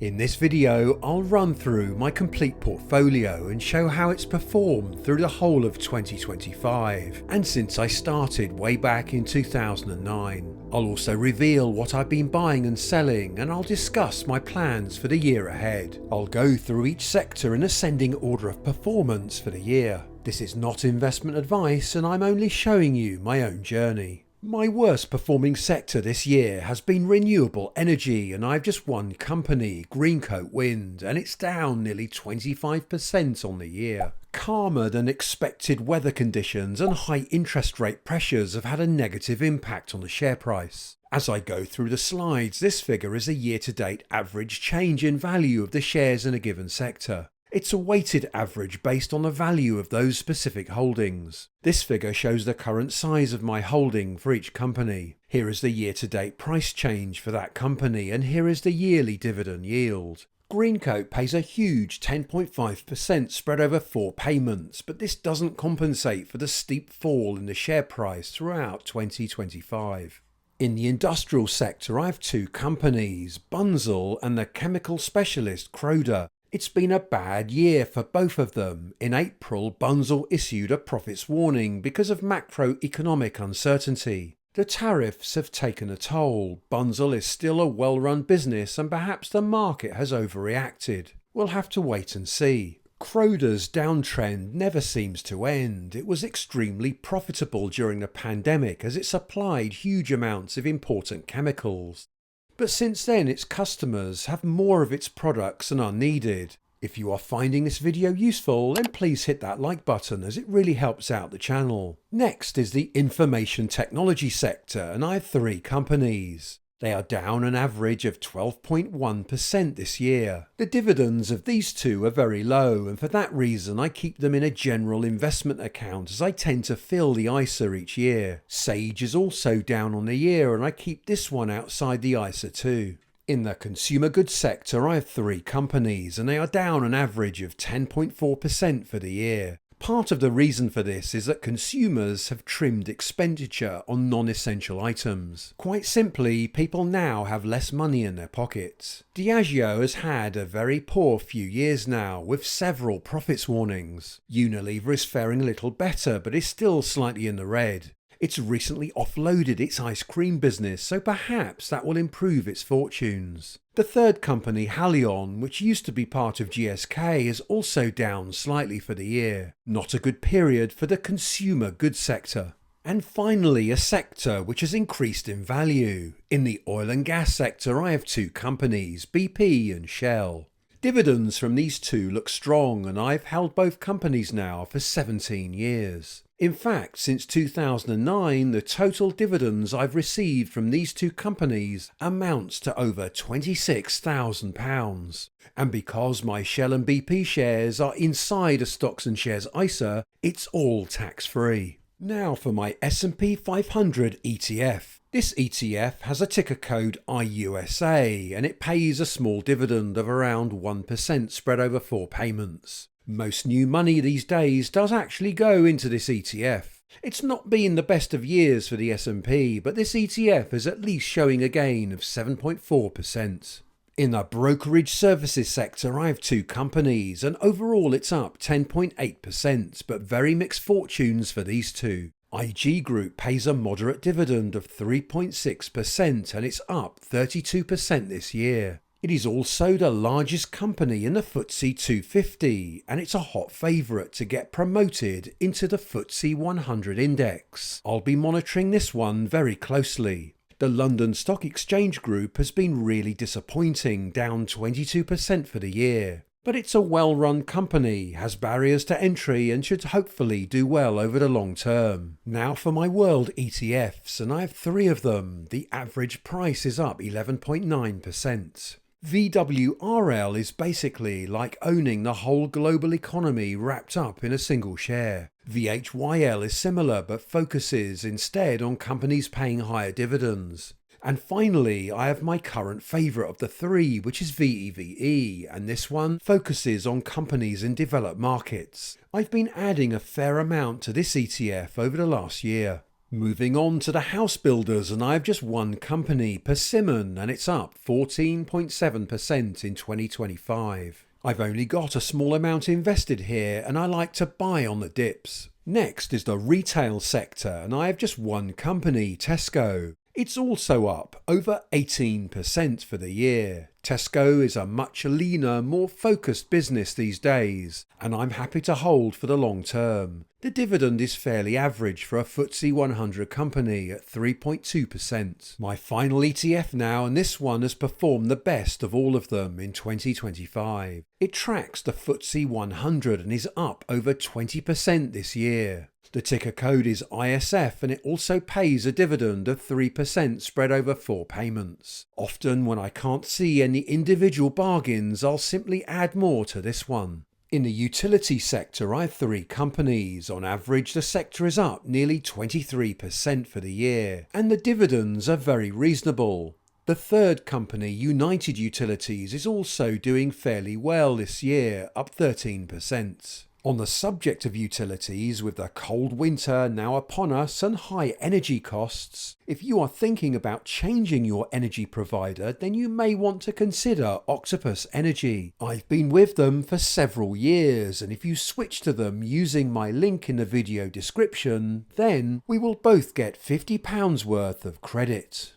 In this video, I'll run through my complete portfolio and show how it's performed through the whole of 2025 and since I started way back in 2009. I'll also reveal what I've been buying and selling, and I'll discuss my plans for the year ahead. I'll go through each sector in ascending order of performance for the year. This is not investment advice, and I'm only showing you my own journey. My worst performing sector this year has been renewable energy, and I've just one company, Greencoat Wind, and it's down nearly 25% on the year. Calmer than expected weather conditions and high interest rate pressures have had a negative impact on the share price. As I go through the slides, this figure is a year-to-date average change in value of the shares in a given sector. It's a weighted average based on the value of those specific holdings. This figure shows the current size of my holding for each company. Here is the year-to-date price change for that company, and here is the yearly dividend yield. Greencoat pays a huge 10.5% spread over 4 payments, but this doesn't compensate for the steep fall in the share price throughout 2025. In the industrial sector, I have 2 companies, Bunzl and the chemical specialist Croda. It's been a bad year for both of them. In April, Bunzl issued a profits warning because of macroeconomic uncertainty. The tariffs have taken a toll. Bunzl is still a well-run business, and perhaps the market has overreacted. We'll have to wait and see. Croda's downtrend never seems to end. It was extremely profitable during the pandemic as it supplied huge amounts of important chemicals. But since then, its customers have more of its products than are needed. If you are finding this video useful, then please hit that like button as it really helps out the channel. Next is the information technology sector, and I have 3 companies. They are down an average of 12.1% this year. The dividends of these 2 are very low, and for that reason I keep them in a general investment account as I tend to fill the ISA each year. Sage is also down on the year, and I keep this one outside the ISA too. In the consumer goods sector, I have 3 companies, and they are down an average of 10.4% for the year. Part of the reason for this is that consumers have trimmed expenditure on non-essential items. Quite simply, people now have less money in their pockets. Diageo has had a very poor few years now, with several profits warnings. Unilever is faring a little better, but is still slightly in the red. It's recently offloaded its ice cream business, so perhaps that will improve its fortunes. The third company, Haleon, which used to be part of GSK, is also down slightly for the year. Not a good period for the consumer goods sector. And finally, a sector which has increased in value. In the oil and gas sector, I have 2 companies, BP and Shell. Dividends from these 2 look strong, and I've held both companies now for 17 years. In fact, since 2009, the total dividends I've received from these 2 companies amounts to over £26,000. And because my Shell and BP shares are inside a Stocks and Shares ISA, it's all tax-free. Now for my S&P 500 ETF. This ETF has a ticker code IUSA, and it pays a small dividend of around 1% spread over 4 payments. Most new money these days does actually go into this ETF. It's not been the best of years for the S&P, but this ETF is at least showing a gain of 7.4%. In the brokerage services sector, I have 2 companies, and overall it's up 10.8%, but very mixed fortunes for these 2. IG Group pays a moderate dividend of 3.6%, and it's up 32% this year. It is also the largest company in the FTSE 250, and it's a hot favourite to get promoted into the FTSE 100 index. I'll be monitoring this one very closely. The London Stock Exchange Group has been really disappointing, down 22% for the year. But it's a well-run company, has barriers to entry, and should hopefully do well over the long term. Now for my world ETFs, and I have 3 of them. The average price is up 11.9%. VWRL is basically like owning the whole global economy wrapped up in a single share. VHYL is similar but focuses instead on companies paying higher dividends. And finally, I have my current favourite of the 3, which is VEVE, and this one focuses on companies in developed markets. I've been adding a fair amount to this ETF over the last year. Moving on to the house builders, and I have just one company, Persimmon, and it's up 14.7% in 2025. I've only got a small amount invested here, and I like to buy on the dips. Next is the retail sector, and I have just one company, Tesco. It's also up over 18% for the year. Tesco is a much leaner, more focused business these days, and I'm happy to hold for the long term. The dividend is fairly average for a FTSE 100 company at 3.2%. My final ETF now, and this one has performed the best of all of them in 2025. It tracks the FTSE 100 and is up over 20% this year. The ticker code is ISF, and it also pays a dividend of 3% spread over 4 payments. Often when I can't see any individual bargains, I'll simply add more to this one. In the utility sector, I have 3 companies. On average, the sector is up nearly 23% for the year, and the dividends are very reasonable. The third company, United Utilities, is also doing fairly well this year, up 13%. On the subject of utilities, with the cold winter now upon us and high energy costs, if you are thinking about changing your energy provider, then you may want to consider Octopus Energy. I've been with them for several years, and if you switch to them using my link in the video description, then we will both get £50 worth of credit.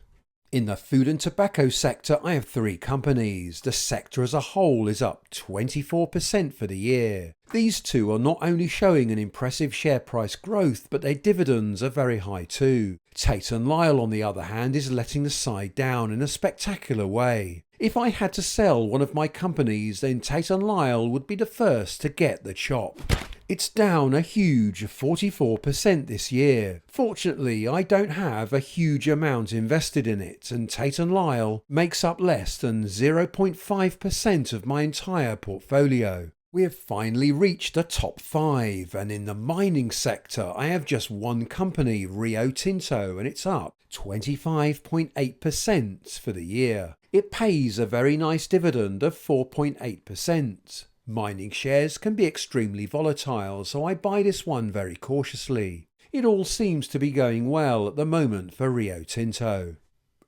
In the food and tobacco sector, I have 3 companies. The sector as a whole is up 24% for the year. These two are not only showing an impressive share price growth, but their dividends are very high too. Tate & Lyle, on the other hand, is letting the side down in a spectacular way. If I had to sell one of my companies, then Tate & Lyle would be the first to get the chop. It's down a huge 44% this year. Fortunately, I don't have a huge amount invested in it, and Tate & Lyle makes up less than 0.5% of my entire portfolio. We have finally reached the top 5, and in the mining sector, I have just one company, Rio Tinto, and it's up 25.8% for the year. It pays a very nice dividend of 4.8%. Mining shares can be extremely volatile, so I buy this one very cautiously. It all seems to be going well at the moment for Rio Tinto.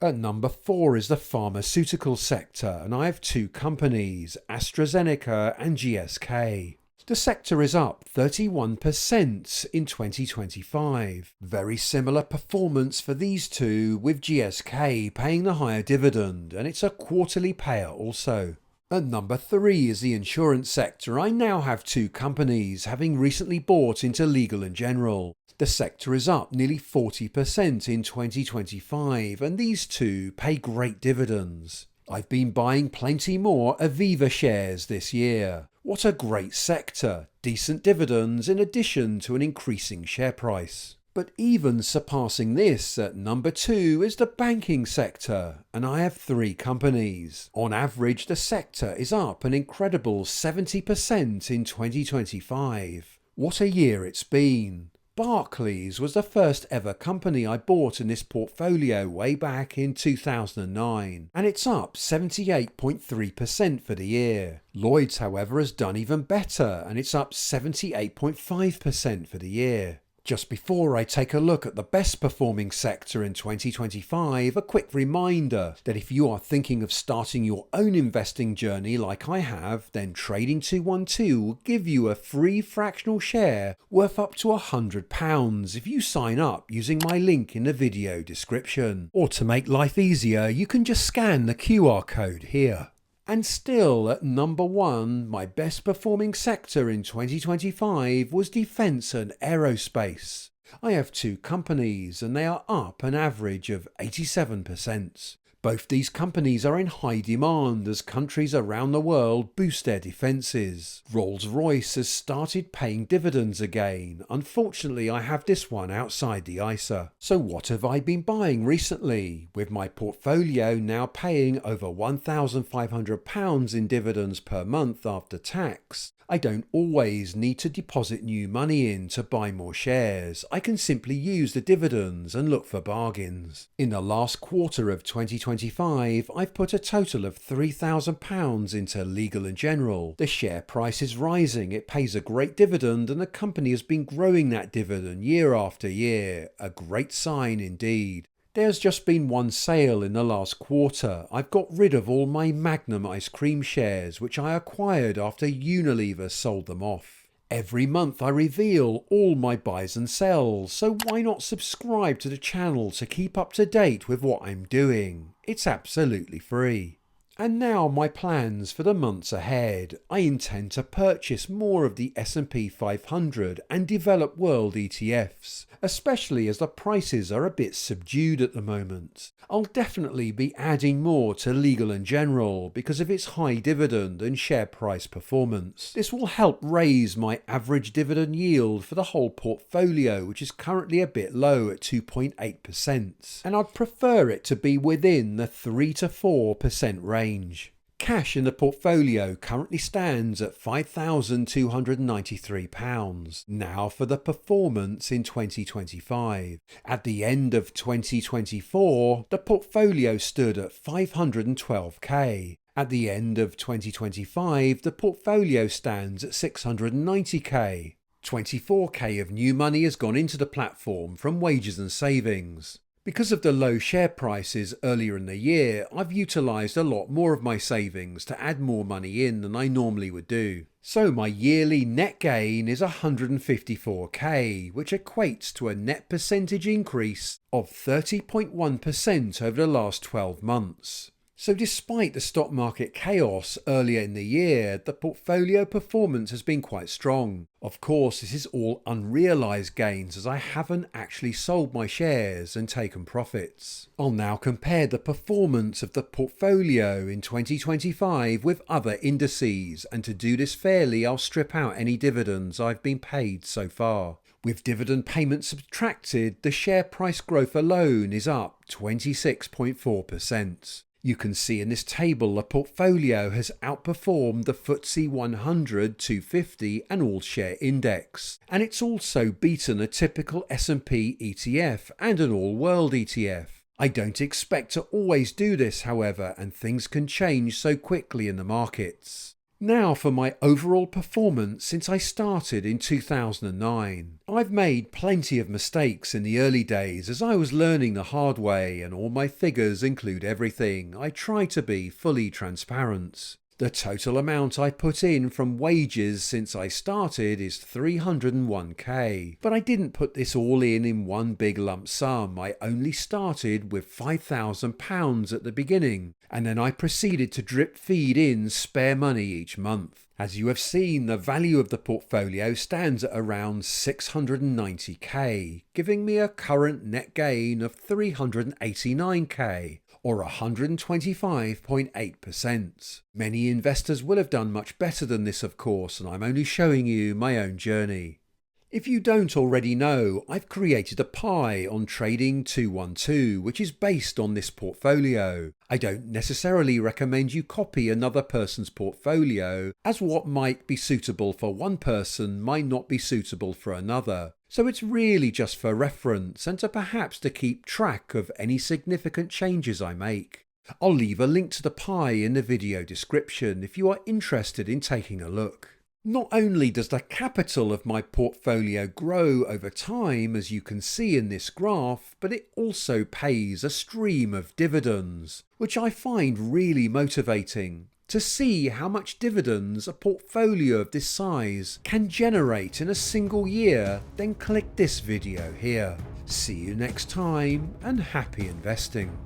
At number 4 is the pharmaceutical sector, and I have 2 companies, AstraZeneca and GSK. The sector is up 31% in 2025. Very similar performance for these two, with GSK paying the higher dividend, and it's a quarterly payer also. At number 3 is the insurance sector. I now have 2 companies, having recently bought into Legal & General. The sector is up nearly 40% in 2025, and these two pay great dividends. I've been buying plenty more Aviva shares this year. What a great sector, decent dividends in addition to an increasing share price. But even surpassing this, at number 2 is the banking sector, and I have 3 companies. On average, the sector is up an incredible 70% in 2025. What a year it's been. Barclays was the first ever company I bought in this portfolio way back in 2009, and it's up 78.3% for the year. Lloyds, however, has done even better, and it's up 78.5% for the year. Just before I take a look at the best performing sector in 2025, a quick reminder that if you are thinking of starting your own investing journey like I have, then Trading 212 will give you a free fractional share worth up to £100 if you sign up using my link in the video description. Or to make life easier, you can just scan the QR code here. And still at number 1, my best performing sector in 2025 was defence and aerospace. I have 2 companies and they are up an average of 87%. Both these companies are in high demand as countries around the world boost their defences. Rolls-Royce has started paying dividends again. Unfortunately, I have this one outside the ISA. So what have I been buying recently? With my portfolio now paying over £1,500 in dividends per month after tax, I don't always need to deposit new money in to buy more shares. I can simply use the dividends and look for bargains. In the last quarter of 2025, 2025, I've put a total of £3,000 into Legal & General. The share price is rising, it pays a great dividend, and the company has been growing that dividend year after year. A great sign indeed. There's just been one sale in the last quarter. I've got rid of all my Magnum ice cream shares, which I acquired after Unilever sold them off. Every month I reveal all my buys and sells, so why not subscribe to the channel to keep up to date with what I'm doing? It's absolutely free. And now my plans for the months ahead. I intend to purchase more of the S&P 500 and develop world ETFs, especially as the prices are a bit subdued at the moment. I'll definitely be adding more to Legal & General because of its high dividend and share price performance. This will help raise my average dividend yield for the whole portfolio, which is currently a bit low at 2.8%, and I'd prefer it to be within the 3 to 4% range. Cash in the portfolio currently stands at £5,293. Now for the performance in 2025. At the end of 2024, the portfolio stood at 512k. At the end of 2025, the portfolio stands at 690k. 24k of new money has gone into the platform from wages and savings. Because of the low share prices earlier in the year, I've utilised a lot more of my savings to add more money in than I normally would do. So my yearly net gain is 154k, which equates to a net percentage increase of 30.1% over the last 12 months. So despite the stock market chaos earlier in the year, the portfolio performance has been quite strong. Of course, this is all unrealised gains as I haven't actually sold my shares and taken profits. I'll now compare the performance of the portfolio in 2025 with other indices, and to do this fairly, I'll strip out any dividends I've been paid so far. With dividend payments subtracted, the share price growth alone is up 26.4%. You can see in this table the portfolio has outperformed the FTSE 100, 250 and All Share Index, and it's also beaten a typical S&P ETF and an All World ETF. I don't expect to always do this, however, and things can change so quickly in the markets. Now for my overall performance since I started in 2009. I've made plenty of mistakes in the early days as I was learning the hard way, and all my figures include everything. I try to be fully transparent. The total amount I put in from wages since I started is 301k, but I didn't put this all in one big lump sum. I only started with £5,000 at the beginning, and then I proceeded to drip feed in spare money each month. As you have seen, the value of the portfolio stands at around 690k, giving me a current net gain of 389k. Or 125.8%. Many investors will have done much better than this, of course, and I'm only showing you my own journey. If you don't already know, I've created a pie on Trading 212, which is based on this portfolio. I don't necessarily recommend you copy another person's portfolio, as what might be suitable for one person might not be suitable for another. So it's really just for reference and perhaps to keep track of any significant changes I make. I'll leave a link to the pie in the video description if you are interested in taking a look. Not only does the capital of my portfolio grow over time, as you can see in this graph, but it also pays a stream of dividends, which I find really motivating. To see how much dividends a portfolio of this size can generate in a single year, then click this video here. See you next time, and happy investing.